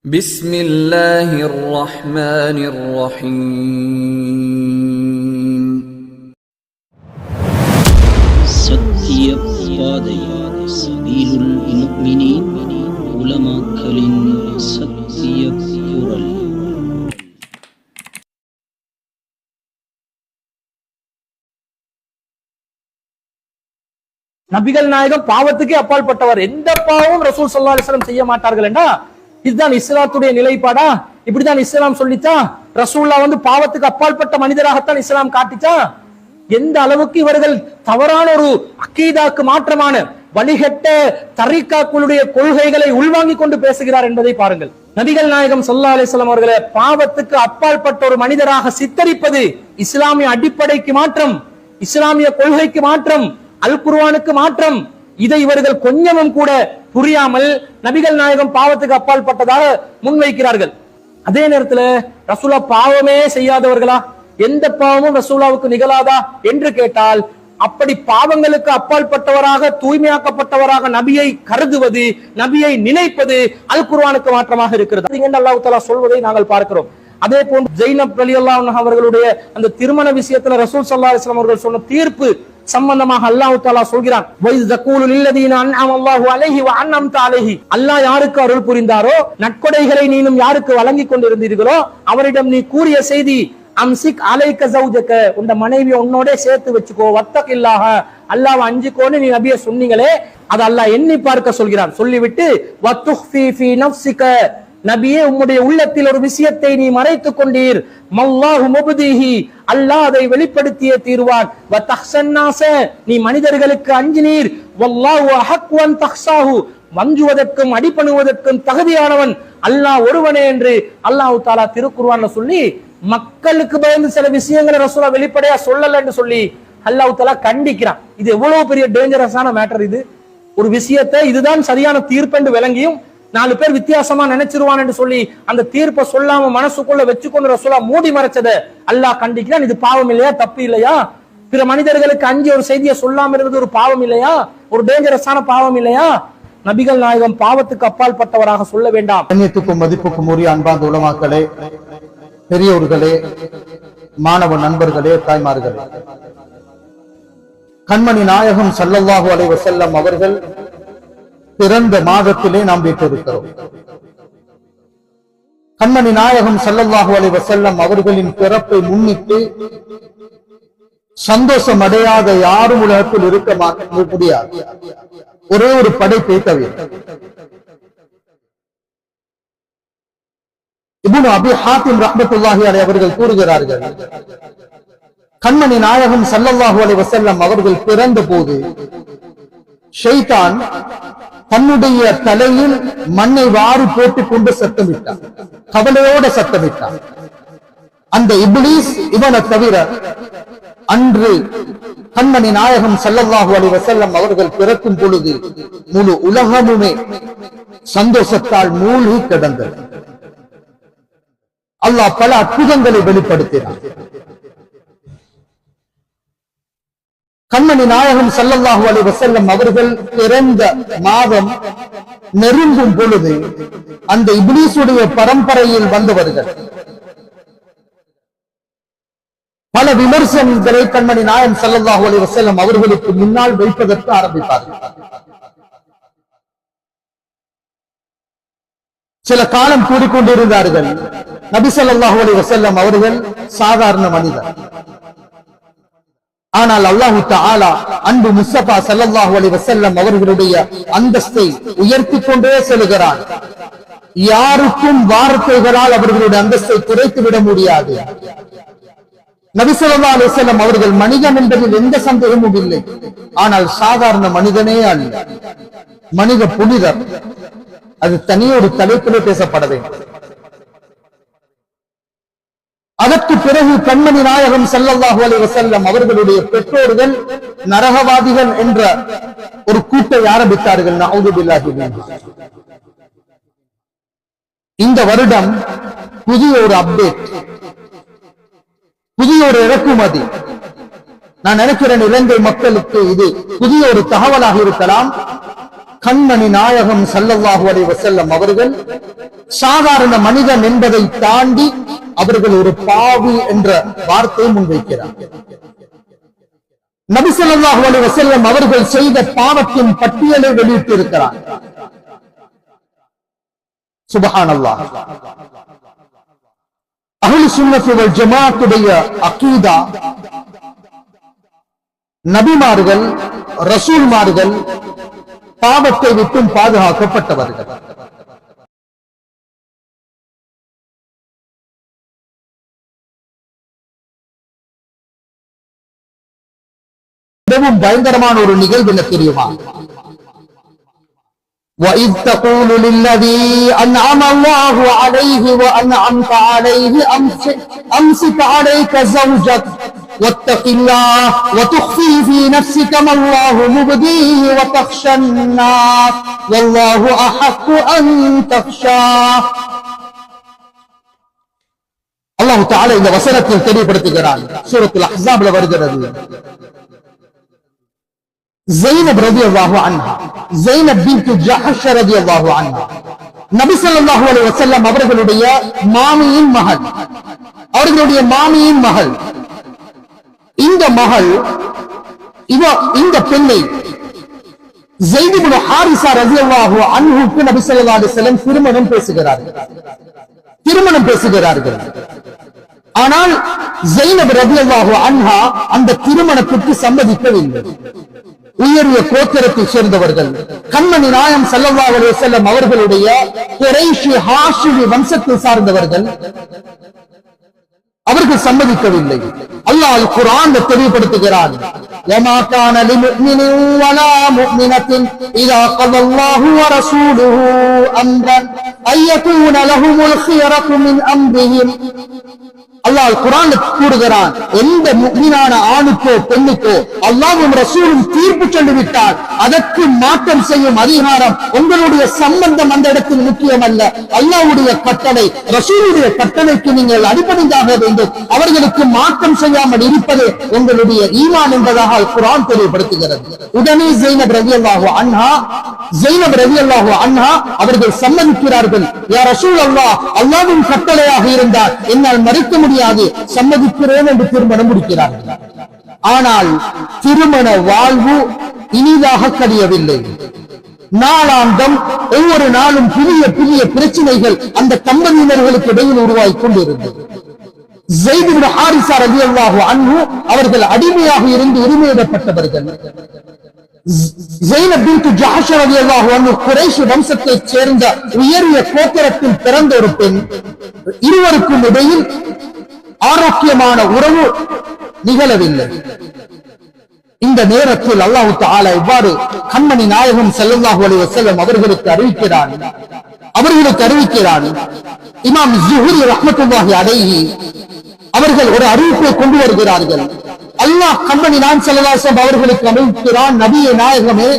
بسم الله الرحمن الرحيم சத்திய பாதை சபீலுல் முஃமினீன் உலமாக்களின் சத்திய குரல். நபிகள் நாயகம் பாவத்துக்கே அப்பாற்பட்டவர். எந்த பாவமும் ரசூல் ஸல்லல்லாஹு அலைஹி வஸல்லம் செய்ய மாட்டார்கள் என்றா இதுதான் இஸ்லாத்துடைய நிலைப்பாடா? இப்படிதான் இஸ்லாம் சொல்லிச்சா? ரசூல்லா பாவத்துக்கு அப்பாற்பட்ட மனிதராகத்தான் இஸ்லாம் காட்டிச்சா? எந்த அளவுக்கு இவர்கள் தவறான ஒரு அக்கீதாக்கு மாற்றமான வழிகட்ட தரீக்காக்களுடைய கொள்கைகளை உள்வாங்கிக் கொண்டு பேசுகிறார் என்பதை பாருங்கள். நபிகள் நாயகம் ஸல்லல்லாஹு அலைஹி வஸல்லம் அவர்களை பாவத்துக்கு அப்பாற்பட்ட ஒரு மனிதராக சித்தரிப்பது இஸ்லாமிய அடிப்படைக்கு மாற்றம், இஸ்லாமிய கொள்கைக்கு மாற்றம், அல் குர்ஆனுக்கு மாற்றம். இதை இவர்கள் கொஞ்சமும் கூட புரியாமல் நபிகள் நாயகம் பாவத்துக்கு அப்பால் பட்டதாக முன்வைக்கிறார்கள். அதே நேரத்தில் ரசூலா பாவமே செய்யாதவர்களா? எந்த பாவமும் ரசூலாவுக்கு நிகழாதா என்று கேட்டால், அப்படி பாவங்களுக்கு அப்பால் பட்டவராக தூய்மையாக்கப்பட்டவராக நபியை கருதுவது, நபியை நினைப்பது அல் குர்ஆனுக்கு மாற்றமாக இருக்கிறது. அல்லாஹ் தஆலா சொல்வதை நாங்கள் பார்க்கிறோம். அதே போன்று ஜைனப் ரலியல்லாஹு அன்ஹா அவர்களுடைய அந்த திருமண விஷயத்துல ரசூல் ஸல்லல்லாஹு அலைஹி வஸல்லம் அவர்கள் சொன்ன தீர்ப்பு சம்பந்தமாக அல்லாஹ் தஆலா சொல்கிறான், அல்லாஹ் யாருக்கு அருள் புரிந்தாரோ, நற்கொடைகளை நீனும் யாருக்கு வழங்கி கொண்டிருந்தீர்களோ அவரிடம் நீ கூறிய செய்தி, அம்சிக் அலைக ஜௌஜக, உன் மனைவியை உன்னோட சேர்த்து வச்சுக்கோ, வத்தகில்லாஹ, அல்லாஹ்வை அஞ்சிக்கோன்னு நீ நபியை சொன்னீங்களே, அது அல்லாஹ் எண்ணி பார்க்க சொல்கிறான். சொல்லிவிட்டு வத்துஃபி ஃபீ நஃப்ஸிக, நபியே உம்முடைய உள்ளத்தில் ஒரு விஷயத்தை நீ மறைத்துக் கொண்டீர், மல்லாஹு முப்திஹி, அல்லாஹ் அதை வெளிப்படுத்தியே தீர்வான், வ தஹ்சன்னாஸ, நீ மனிதர்களுக்கு அஞ்சினீர், வல்லாஹு அஹக்கு அன் தஹ்ஸாஹு, வஞ்சுவதற்கும் அடிபணுவதற்கும் தகுதியானவன் அல்லாஹ் ஒருவனே என்று அல்லாஹ் தஆலா திருக்குர்ஆன்ல சொல்லி, மக்களுக்கு பயந்து சில விஷயங்களை ரசூலா வெளிப்படையா சொல்லல என்று சொல்லி அல்லாஹ் தஆலா கண்டிக்கிறான். இது எவ்வளவு பெரிய டேஞ்சரஸான மேட்டர்! இது ஒரு விஷயத்தை இதுதான் சரியான தீர்ப்பு என்று விளங்கியும் 4 பேர் வித்தியாசமா நினைச்சிருவான் என்று சொல்லி அந்த தீர்ப்பை சொல்லாம மனசுக்குள்ள வச்சுக்கொண்டு ரசூலா மூடி மறைச்சத அல்லாஹ் கண்டிக்கிறான். இது பாவம் இல்லையா? தப்பு இல்லையா? பிற மனிதர்களுக்கு அஞ்சி ஒரு செய்தியை சொல்லாம இருந்தது ஒரு பாவம் இல்லையா? ஒரு டேஞ்சரஸான பாவம் இல்லையா? நபிகள் நாயகம் பாவத்துக்கு அப்பால் பட்டவராக சொல்ல வேண்டாம். கண்ணியத்துக்கும் மதிப்புக்கும் உரிய அன்பார்ந்த உலமாக்களே, பெரியோர்களே, மாணவ நண்பர்களே, தாய்மார்களே, கண்மணி நாயகம் ஸல்லல்லாஹு அலைஹி வஸல்லம் அவர்கள் பிறந்த மாதத்திலே நாம் வீட்டிருக்கிறோம். கண்மணி நாயகம் ஸல்லல்லாஹு அலைஹி வஸல்லம் அவர்களின் பிறப்பை முன்னிட்டு சந்தோஷம் அடையாத யாரும் உலகத்தில் இருக்க முடியாது, ஒரே ஒரு படைப்பை தவிர. இப்னு அபி ஹாத்திம் ரஹ்மத்துல்லாஹி அலைஹி அவர்கள் கூறுகிறார்கள், கண்மணி நாயகம் ஸல்லல்லாஹு அலைஹி வஸல்லம் அவர்கள் பிறந்த போது ஷைத்தான் தன்னுடைய தலையில் மண்ணை வாரி போட்டுக் கொண்டு சத்தமிட்டான், கவலையோட சத்தமிட்டான். அந்த இப்லீஸ் இவனை தவிர அன்று கண்மணி நாயகம் ஸல்லல்லாஹு அலைஹி வஸல்லம் அவர்கள் பிறக்கும் பொழுது முழு உலகமுமே சந்தோஷத்தால் மூழ்கி கிடந்தது. அல்லாஹ் பல அற்புதங்களை வெளிப்படுத்தினார். கண்மணி நாயகம் ஸல்லல்லாஹு அலைஹி வஸல்லம் அவர்கள் பிறந்த மாதம் நெருங்கும் பொழுது அந்த இப்லீசுடைய பரம்பரையில் வந்தவர்கள் பல விமர்சனங்களை கண்மணி நாயகம் ஸல்லல்லாஹு அலைஹி வஸல்லம் அவர்களுக்கு முன்னால் வைப்பதற்கு ஆரம்பித்தார்கள். சில காலம் கூறிக்கொண்டிருந்தார்கள், நபி ஸல்லல்லாஹு அலைஹி வஸல்லம் அவர்கள் சாதாரண மனிதர். ஆனால் அல்லாஹ் தஆலா அன்பு முஸ்தபா ஸல்லல்லாஹு அலைஹி வஸல்லம் அவர்களுடைய அந்தஸ்தை உயர்த்தி கொண்டே செல்கிறார். யாருக்கும் வார்த்தைகளால் அவர்களுடைய அந்தஸ்தை குறைத்து விட முடியாது. நபி ஸல்லல்லாஹு அலைஹி வஸல்லம் அவர்கள் மனிதன் என்பதில் எந்த சந்தேகமும் இல்லை. ஆனால் சாதாரண மனிதனே அல்ல, மனித புனிதர். அது தனியொரு தலைப்பிலே பேசப்பட வேண்டும். அதற்கு பிறகு கண்மணி நாயகம் ஸல்லல்லாஹு அலைஹி வஸல்லம் அவர்களுடைய பெற்றோர்கள் நரகவாதிகள் என்ற ஒரு கூட்டை ஆரம்பித்தார்கள். நஊது பில்லாஹி மின்ஹு. இந்த வருடம் புதிய ஒரு அப்டேட், புதிய ஒரு இறக்குமதி. நான் நினைக்கிறேன் இலங்கை மக்களுக்கு இது புதிய ஒரு தகவலாக இருக்கலாம். கண்மணி நாயகம் ஸல்லல்லாஹு அலைஹி வஸல்லம் அவர்கள் சாதாரண மனிதன் என்பதை தாண்டி அவர்கள் ஒரு பாவி என்ற வார்த்தையை முன்வைக்கிறார். நபி ஸல்லல்லாஹு அலைஹி வஸல்லம் அவர்கள் செய்த பாவத்தின் பட்டியலை வெளியிட்டிருக்கிறார். சுப்ஹானல்லாஹ். அஹ்லு சுன்னத் வல் ஜமாஅத்துடைய அகீதா, நபிமார்கள் ரசூல்மார்கள் பாவத்தை விட்டும் பாதுகாக்கப்பட்டவர்கள். மிகவும் பயங்கரமான ஒரு நிகழ்வு என்ன தெரியுமா? وَإِذْ تَقُولُ لِلَّذِي أَنْعَمَ اللَّهُ عَلَيْهِ وَأَنْعَمْتَ عَلَيْهِ أَمْسِكْ عَلَيْكَ زَوْجَكَ وَاتَّقِ اللَّهَ وَتُخْفِي فِي نَفْسِكَ مَا اللَّهُ مُبْدِيهِ وَتَخْشَى النَّاسَ وَاللَّهُ أَحَقُّ أَن تَخْشَاهُ. அல்லாஹ் தஆலா இந்த வசனத்தில் தெளிவுபடுத்துகிறான். சூரத்துல் அஹ்ஸாப்ல வருகிறது. ஸைனப் ரலியல்லாஹு அன்ஹா, ஸைனப் பின்த் ஜஹஷ் ரலியல்லாஹு அன்ஹா, நபி ஸல்லல்லாஹு அலைஹி வஸல்லம் அவர்களுடைய மாமியின் மகள், அவர்களுடைய மாமியின் மகள். இந்த மகள் இந்த பெண்ணை ஸைத் இப்னு ஹாரிஸா ரலியல்லாஹு அன்ஹுக்கு நபி ஸல்லல்லாஹு அலைஹி வஸல்லம் திருமணம் பேசுகிறார்கள். ஆனால் ஸைனப் ரலியல்லாஹு அன்ஹா அந்த திருமணத்திற்கு சம்மதிக்கவில்லை. உயரிய கோத்திரத்தை சேர்ந்தவர்கள், கண்மணி நாயகம் ஸல்லல்லாஹு அலைஹி வஸல்லம் அவர்களுடைய குரைஷி ஹாஷிமி வம்சத்தை சார்ந்தவர்கள், அவர்கள் சம்மதிக்கவில்லை. அல்லாஹ் அல் குர்ஆன்ல தெளிவுபடுத்துகிறான். وَمَا كَانَ لِمُؤْمِنٍ وَلَا مُؤْمِنَةٍ إِذَا قَضَى اللَّهُ وَرَسُولُهُ أَمْرًا أَن يَكُونَ لَهُمُ الْخِيَرَةُ مِنْ أَمْرِهِمْ. அல்லாஹ் குர்ஆன்ல கூறுகிறான், எந்த முஃமினான ஆணுக்கோ பெண்ணுக்கோ அல்லாஹ்வும் ரசூலும் தீர்ப்பு சொல்லிவிட்டால் அதற்கு மாற்றம் செய்யும் அதிகாரம், உங்களுடைய சம்பந்தம் அந்த இடத்தில் முக்கியம் அல்ல. அல்லாஹ்வுடைய கட்டளை, ரசூலுடைய கட்டளைக்கு நீங்கள் அடிபணிந்தாக வேண்டும். அவர்களுக்கு மாற்றம் செய்யாமல் இருப்பது உங்களுடைய ஈமான் என்பதாக குர்ஆன் தெளிவுபடுத்துகிறது. உடனே ஸைனப் ரலியல்லாஹு அன்ஹா அவர்கள் சம்மதிக்கிறார்கள். யா ரசூலல்லாஹ், அல்லாஹ்வின் கட்டளையாக இருந்தால் என்னால் மறுக்க முடியாது, சம்மதிக்கிறேன் என்று திருமணம் முடிக்கிறார்கள். ஆனால் திருமண வாழ்வு இனிதாக கழியவில்லை. நாளாந்தம் ஒவ்வொரு நாளும் புதிய புதிய பிரச்சனைகள் அந்த தம்பதியினர்களுக்கு இடையில் உருவாகிக் கொண்டிருந்தது. ஸைத் இப்னு ஹாரிஸா ரலியல்லாஹு அன்ஹு அவர்கள் அடிமையாக இருந்து உரிமையிடப்பட்டவர்கள். ஸைனப் பின்த் ஜஹஷ் ரலியல்லாஹு அன்ஹு குரைஷ் வம்சத்தைச் சேர்ந்த உயரிய கோத்திரத்தில் பிறந்த ஒரு பெண். இருவருக்கும் இடையில் ஆரோக்கியமான உறவு நிகழவில்லை. இந்த நேரத்தில் அல்லாஹ் தஆலா இவ்வாறு கண்மணி நாயகம் ஸல்லல்லாஹு அலைஹி வஸல்லம் அவர்களுக்கு அறிவிக்கிறான். இமாம் ஸுஹ்ரி ரஹ்மத்துல்லாஹி அலைஹி அவர்கள் ஒரு அறிவிப்பை கொண்டு வருகிறார்கள். அல்லாஹ் கண்மணி நாயகம் ஸல்லல்லாஹு அலைஹி வஸல்லம் அவர்களுக்கு அறிவிக்கிறான், நபியே நாயகமே,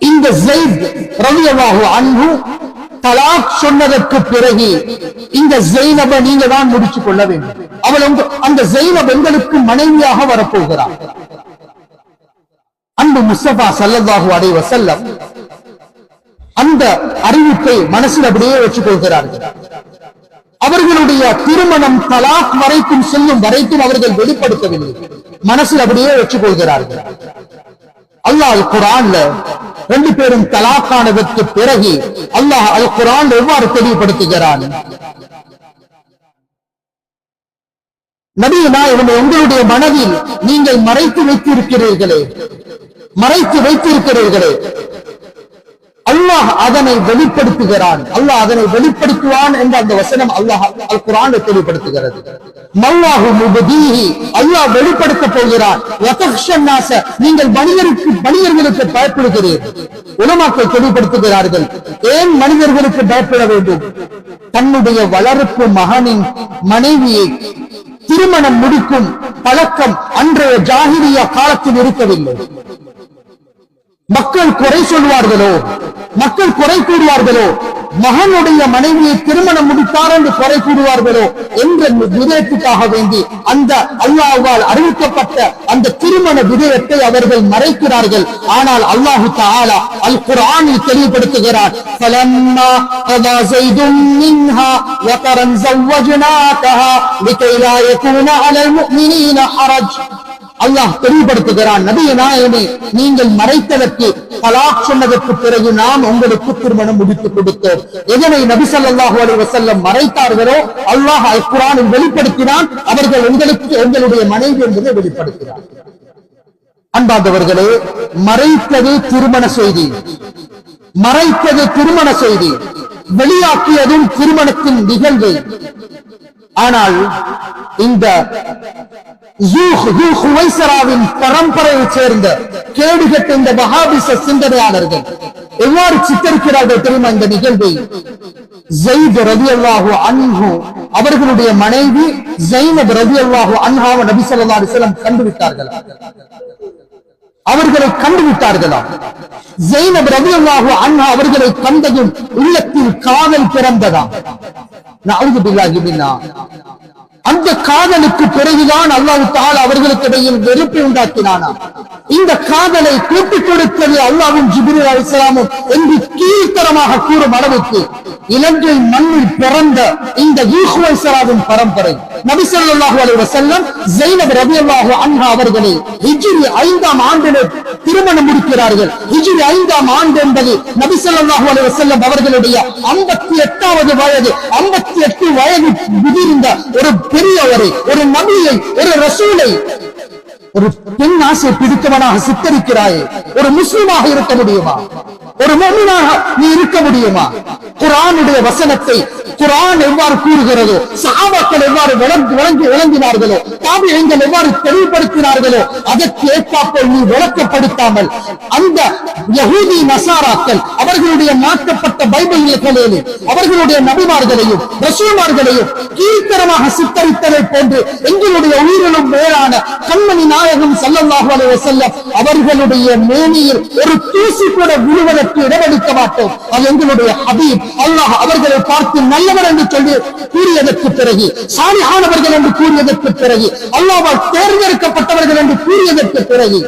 இந்த ஸைத் ரலியல்லாஹு அன்ஹு தலாக் சொன்னதற்கு பிறகு இந்த ஸைனபை நீங்க தான் முடிச்சுக் கொள்ள வேண்டும். அவள் அந்த ஸைனப் எங்களுக்கு மனைவியாக வரப்போகிறார். அன்பு முஸ்தபா ஸல்லல்லாஹு அலைஹி வஸல்லம் அந்த அறிவிப்பை மனசில் அப்படியே வச்சுக் கொள்கிறார்கள். அவர்களுடைய திருமணம் தலாக் வரைக்கும் செல்லும் வரைக்கும் அவர்கள் வெளிப்படுத்தவில்லை, மனசில் அப்படியே வச்சுக் கொள்கிறார்கள். அல்லாஹ் அல் குர்ஆன்ல ரெண்டு பேரும் தலாக்கானதற்கு பிறகு அல்லாஹ் அல் குர்ஆன்ல எவ்வாறு தெளிவுபடுத்துகிறான்? நபியே நாயகமே, உங்களுடைய மனதில் நீங்கள் மறைத்து வைத்திருக்கிறீர்களே, அல்லாஹ் அதனை வெளிப்படுத்துகிறான். அல்லாஹ் அதனை வெளிப்படுத்துவான் என்ற அந்த வசனம் அல்லாஹ் அல் குர்ஆன்ல தெளிவுபடுத்துகிறது. மல்லாஹு முபதீஹி, அல்லாஹ் வெளிப்படுத்த போகிறான். வதக்ஷன் நாஸ, நீங்கள் மனிதர்களுக்கு பயப்படுகிறீர்கள். உலமாக்கள் தெளிவுபடுத்துகிறார்கள், ஏன் மனிதர்களுக்கு பயப்பட வேண்டும்? தன்னுடைய வளர்ப்பு மகனின் மனைவியை திருமணம் முடிக்கும் பழக்கம் அன்றைய ஜாஹிலியா காலத்தில் இருக்கவில்லை. மக்கள் குறை சொல்வார்களோ, மக்கள் குறை கூறுவார்களோ, மகனுடைய மனைவியை திருமணம் முடித்தார் என்று குறை கூறுவார்களோ என்ற விடயத்துக்காக வேண்டி அந்த அல்லாஹ்வால் அறிவிக்கப்பட்ட அந்த திருமண விடயத்தை அவர்கள் மறைக்கிறார்கள். ஆனால் அல்லாஹு தஆலா அல் குர்ஆனில் தெளிவுபடுத்துகிறார், ஃபலம்மா கதா ஸைதும் மின்ஹா வகரன் ஸவஜ்னாகஹா லிகை லா யகூன அலல் முஃமினீன ஹரஜ். அல்லாஹ் தெளிவுபடுத்துகிறான், நபியே நாயகமே, நீங்கள் மறைத்ததற்கு தலாக் சொன்னதற்கு பிறகு நாம் உங்களுக்கு திருமணம் முடித்து கொடுத்தோம். எதனை நபி ஸல்லல்லாஹு அலைஹி வஸல்லம் மறைத்தார்களோ அல்லாஹ் அல் குர்ஆனில் வெளிப்படுத்தினான். அவர்கள் உங்களுக்கு எங்களுடைய மனைவி என்பதை வெளிப்படுத்தினார். அன்பார்ந்தவர்களே, மறைத்தது திருமண செய்தி, மறைத்தது திருமண செய்தி, வெளியாக்கியதும் திருமணத்தின் நிகழ்வு. ஆனால் இந்த பரம்பரையைச் சேர்ந்த கேடுகட்ட இந்த வஹாபிச சிந்தனையாளர்கள் எவ்வாறு சித்தரிக்கிறார்கள் தெரியுமா இந்த நிகழ்வை? ஸைத் ரலியல்லாஹு அன்ஹு அவர்களுடைய மனைவி ஸைனப் ரலியல்லாஹு அன்ஹாவை நபி ஸல்லல்லாஹு அலைஹி வஸல்லம் கண்டுவிட்டார்களா? அவர்களை கண்டுவிட்டார்களா? ஸைனப் ரலியல்லாஹு அன்ஹா அவர்களை கண்டதும் உள்ளத்தில் காதல் பிறந்ததா? நஅூது பில்லாஹி மின்னா. அந்த காதலுக்கு பிறகுதான் அல்லாஹ் தஆலா அவர்களுக்கு இடையில் வெறுப்பை உண்டாக்கினானா? இந்த காதலை கூட்டிக் கொடுத்தது அல்லாஹ்வும் ஜிப்ரீல் அலைஹிஸ்ஸலாமும் என்று கீழ்த்தரமாக கூறும் அளவுக்கு இலங்கை மண்ணில் பிறந்த இந்த யூஹுவைசராவின் பரம்பரை நபி ஸல்லல்லாஹு அலைஹி வஸல்லம் ஸைனப் ரலியல்லாஹு அன்ஹா அவர்களை ஹிஜ்ரி 5ஆம் ஆண்டிலே திருமணம் முடிக்கிறார்கள். ஹிஜ்ரி 5ஆம் ஆண்டு என்பது நபி ஸல்லல்லாஹு அலைஹி வஸல்லம் அவர்களுடைய 58வது வயது, 58 வயது முதிர்ந்த ஒரு பெரியவரை, ஒரு நபியை, ஒரு ரசூலை ஒரு பெண் ஆசை பிடித்தவனாக சித்தரிக்கிறாயே, ஒரு முஸ்லிமாக இருக்க முடியுமா? ஒரு முஃமினாக நீ இருக்க முடியுமா? குர்ஆனுடைய வசனத்தை குர்ஆன் எவ்வாறு கூறுகிறதோ, சஹாபாக்கள் எவ்வாறு விளங்கினார்களோ, தாபிஈன்கள் எவ்வாறு தெளிவுபடுத்தினார்களோ அதற்கு ஏற்றாற்போல் நீ விளக்கப்படுத்தாமல் அந்த யஹூதி நசாராக்கள் அவர்களுடைய மாற்றப்பட்ட பைபிள்களிலே அவர்களுடைய நபிமார்களையும் ரசூல்மார்களையும் கீழ்த்தரமாக சித்தரித்ததை போன்று எங்களுடைய உயிரிலும் மேலான கண்மணி நாயகம் ஸல்லல்லாஹு அலைஹி வஸல்லம் அவர்களுடைய மேனியில் ஒரு தூசி கூட விழுவதற்கு இடமளிக்க மாட்டோம். அது எங்களுடைய ஹபீப். அல்லாஹ் அவர்களை பார்த்து நல்லவர் என்று சொல்லி கூறியதற்கு பிறகு, சாலிஹானவர்கள் என்று கூறியதற்கு பிறகு, அல்லாஹ்வால் தேர்ந்தெடுக்கப்பட்டவர்கள் என்று கூறியதற்கு பிறகு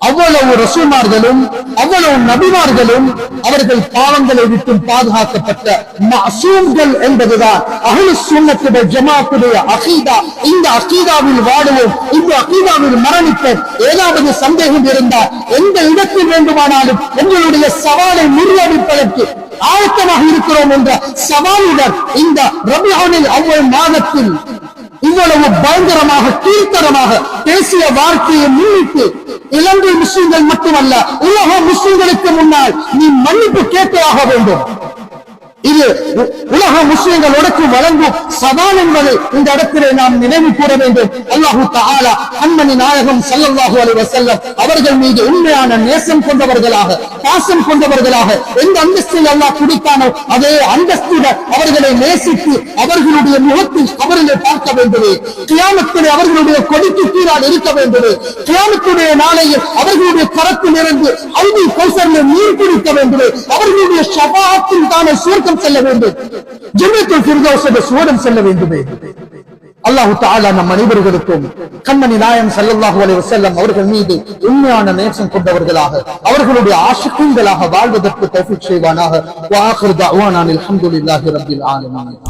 அவ்வளவு ரசூல்மார்களும் அவ்வளவு நபிமார்களும் அவர்கள் பாவங்களை விட்டு பாதுகாக்கப்பட்ட மஅசூம்கள் என்பதுதான் அஹ்லுஸ் சுன்னத் வல் ஜமாஅத்துடைய அகீதா. இந்த அகீதாவில் வாழுவோம், இந்த அகீதாவில் மரணிப்போம். ஏதாவது சந்தேகம் இருந்தால் எந்த இடத்தில் வேண்டுமானாலும் எங்களுடைய சவாலை முறியடிப்பதற்கு ஆயத்தமாக இருக்கிறோம் என்ற சவாலுடன் இந்த ரபியுல் அவ்வல் மாதத்தில் இவ்வளவு பயங்கரமாக கீழ்த்தரமாக பேசிய வார்த்தையை முன்னிட்டு இலங்கை முஸ்லிம்கள் மட்டுமல்ல உலக முஸ்லிம்களுக்கு முன்னால் நீ மன்னிப்பு கேட்க வேண்டும். இது உலக முஸ்லிம்களோடு வழங்கும் சவால் என்பதை இந்த இடத்திலே நாம் நினைவு கூற வேண்டும். அல்லாஹு தஆலா கண்மணி நாயகம் ஸல்லல்லாஹு அலைஹி வஸல்லம் அவர்கள் மீது உண்மையான நேசம் கொண்டவர்களாக, பாசம் கொண்டவர்களாக எந்த அந்தஸ்தில் அல்லாஹ் கொடுத்தானோ அதே அந்தஸ்துடன் அவர்களை நேசித்து அவர்களுடைய முகத்தில் அவர்களை பார்க்க வேண்டும். கியாமத்திலே அவர்களுடைய கொடிக்கு கீழால் இருக்க வேண்டும். கியாமத்துடைய நாளையில் அவர்களுடைய கரத்தில் இருந்து அல்வி கௌசரில் நீர் குடிக்க வேண்டும். அவர்களுடைய ஷஃபாஅத்தில் தானே சுவர்க்கம் செல்ல வேண்டும், ஜன்னத்துல் ஃபிர்தௌஸில் சுவனம் செல்ல வேண்டும். அல்லாஹ் தஆலா நம் அனைவர்களுக்கும் கண்மணி நாயகம் ஸல்லல்லாஹு அலைஹி வஸல்லம் அவர்கள் மீது உண்மையான நேசம் கொண்டவர்களாக, அவர்களுடைய ஆஷிகீன்களாக வாழ்வதற்கு தௌஃபீக் செய்வானாக. வ ஆகிரு தஅவானா அல்ஹம்துலில்லாஹி ரப்பில் ஆலமீன்.